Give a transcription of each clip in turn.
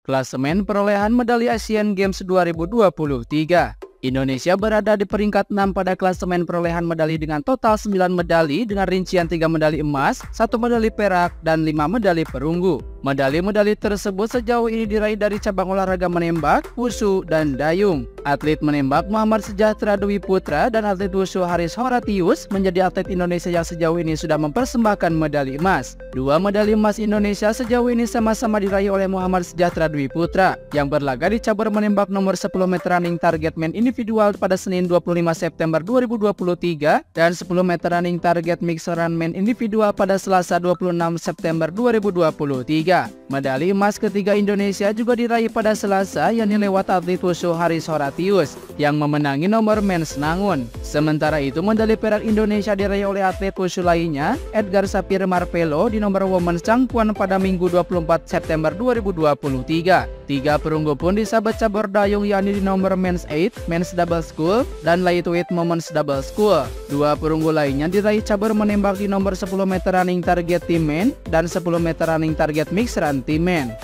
Klasemen perolehan medali Asian Games 2023. Indonesia berada di peringkat 6 pada klasemen perolehan medali dengan total 9 medali dengan rincian 3 medali emas, 1 medali perak, dan 5 medali perunggu. Medali-medali tersebut sejauh ini diraih dari cabang olahraga menembak, wushu, dan dayung. Atlet menembak Muhammad Sejahtera Dwi Putra dan atlet wushu Haris Horatius menjadi atlet Indonesia yang sejauh ini sudah mempersembahkan medali emas. 2 medali emas Indonesia sejauh ini sama-sama diraih oleh Muhammad Sejahtera Dwi Putra yang berlaga di cabur menembak nomor 10 meter running target men individual pada Senin 25 September 2023 dan 10 meter running target mixed run men individual pada Selasa 26 September 2023. Medali emas ketiga Indonesia juga diraih pada Selasa yakni lewat atlet wushu Haris Horatius yang memenangi nomor men's nangun. Sementara itu medali perak Indonesia diraih oleh atlet wushu lainnya Edgar Sapir Marvelo di nomor women's cangkuan pada Minggu 24 September 2023. 3 perunggu pun disabet cabur dayung yakni di nomor men's 8, men's double school, dan lightweight women's double school. 2 perunggu lainnya diraih cabur menembak di nomor 10 meter running target team men dan 10 meter running target mixed run team men.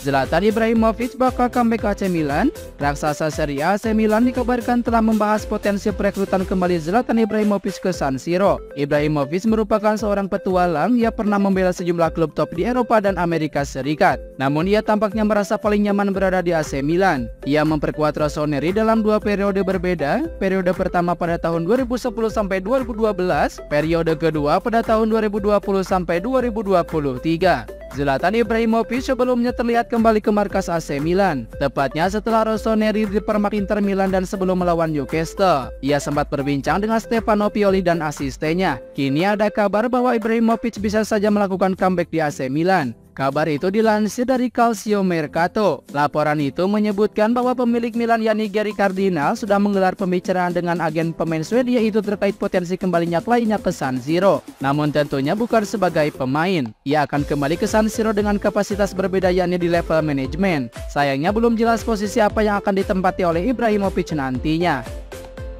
Zlatan Ibrahimovic bakal comeback ke AC Milan. Raksasa Serie A AC Milan dikabarkan telah membahas potensi perekrutan kembali Zlatan Ibrahimovic ke San Siro. Ibrahimovic merupakan seorang petualang yang pernah membela sejumlah klub top di Eropa dan Amerika Serikat. Namun ia tampaknya merasa paling nyaman berada di AC Milan. Ia memperkuat Rossoneri dalam 2 periode berbeda. Periode pertama pada tahun 2010 sampai 2012, periode kedua pada tahun 2020 sampai 2023. Zlatan Ibrahimovic sebelumnya terlihat kembali ke markas AC Milan, tepatnya setelah Rossoneri dipermak Inter Milan dan sebelum melawan Newcastle. Ia sempat berbincang dengan Stefano Pioli dan asistennya. Kini ada kabar bahwa Ibrahimovic bisa saja melakukan comeback di AC Milan. Kabar itu dilansir dari Calcio Mercato. Laporan itu menyebutkan bahwa pemilik Milan yakni Gary Cardinal sudah menggelar pembicaraan dengan agen pemain Swedia itu terkait potensi kembalinya lainnya ke San Siro. Namun tentunya bukan sebagai pemain. Ia akan kembali ke San Siro dengan kapasitas berbeda yakni di level manajemen. Sayangnya belum jelas posisi apa yang akan ditempati oleh Ibrahimovic nantinya.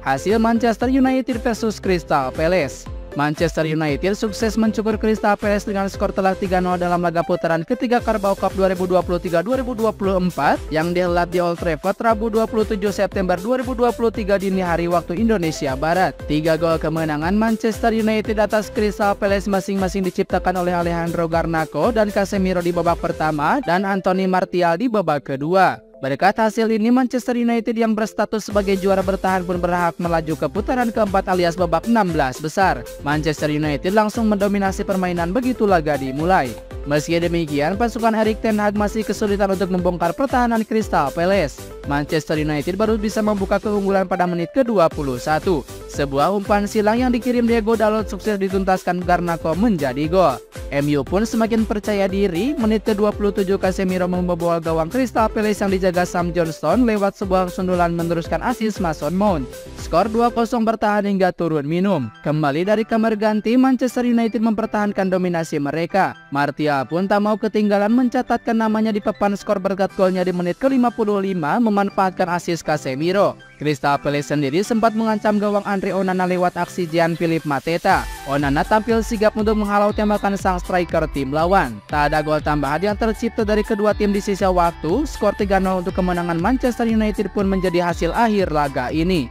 Hasil Manchester United versus Crystal Palace. Manchester United sukses mencukur Crystal Palace dengan skor telak 3-0 dalam laga putaran ketiga Carabao Cup 2023-2024 yang dihelat di Old Trafford Rabu 27 September 2023 dini hari waktu Indonesia Barat. 3 gol kemenangan Manchester United atas Crystal Palace masing-masing diciptakan oleh Alejandro Garnacho dan Casemiro di babak pertama dan Anthony Martial di babak kedua. Berkat hasil ini, Manchester United yang berstatus sebagai juara bertahan pun berhak melaju ke putaran keempat alias babak 16 besar. Manchester United langsung mendominasi permainan begitu laga dimulai. Meski demikian, pasukan Erik ten Hag masih kesulitan untuk membongkar pertahanan Crystal Palace. Manchester United baru bisa membuka keunggulan pada menit ke-21. Sebuah umpan silang yang dikirim Diego Dalot sukses dituntaskan Garnacho menjadi gol. MU pun semakin percaya diri. Menit ke-27 Casemiro membobol gawang Crystal Palace yang dijaga Sam Johnstone lewat sebuah sundulan meneruskan assist Mason Mount. Skor 2-0 bertahan hingga turun minum. Kembali dari kamar ganti, Manchester United mempertahankan dominasi mereka. Martial pun tak mau ketinggalan mencatatkan namanya di papan skor berkat golnya di menit ke-55 memanfaatkan assist Casemiro. Crystal Palace sendiri sempat mengancam gawang Andre Onana lewat aksi Jean-Philippe Mateta. Onana tampil sigap untuk menghalau tembakan sang striker tim lawan. Tak ada gol tambahan yang tercipta dari kedua tim di sisa waktu. Skor 3-0 untuk kemenangan Manchester United pun menjadi hasil akhir laga ini.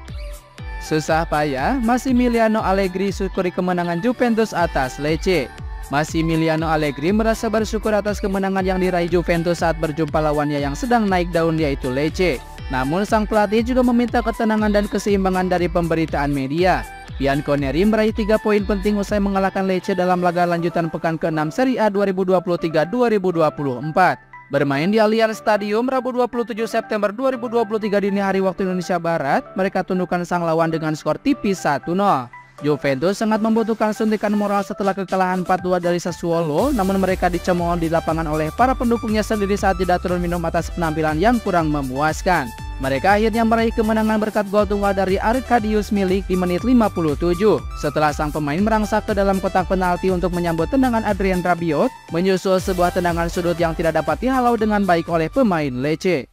Susah payah, Massimiliano Allegri syukuri kemenangan Juventus atas Lecce. Massimiliano Allegri merasa bersyukur atas kemenangan yang diraih Juventus saat berjumpa lawannya yang sedang naik daun yaitu Lecce. Namun sang pelatih juga meminta ketenangan dan keseimbangan dari pemberitaan media. Bianconeri meraih 3 poin penting usai mengalahkan Lecce dalam laga lanjutan pekan ke-6 Serie A 2023-2024. Bermain di Allianz Stadium Rabu 27 September 2023 dini hari waktu Indonesia Barat, mereka tundukkan sang lawan dengan skor tipis 1-0. Juventus sangat membutuhkan suntikan moral setelah kekalahan 4-2 dari Sassuolo, namun mereka dicemooh di lapangan oleh para pendukungnya sendiri saat tidak turun minum atas penampilan yang kurang memuaskan. Mereka akhirnya meraih kemenangan berkat gol tunggal dari Arkadiusz Milik di menit 57. Setelah sang pemain merangsak ke dalam kotak penalti untuk menyambut tendangan Adrien Rabiot, menyusul sebuah tendangan sudut yang tidak dapat dihalau dengan baik oleh pemain Lecce.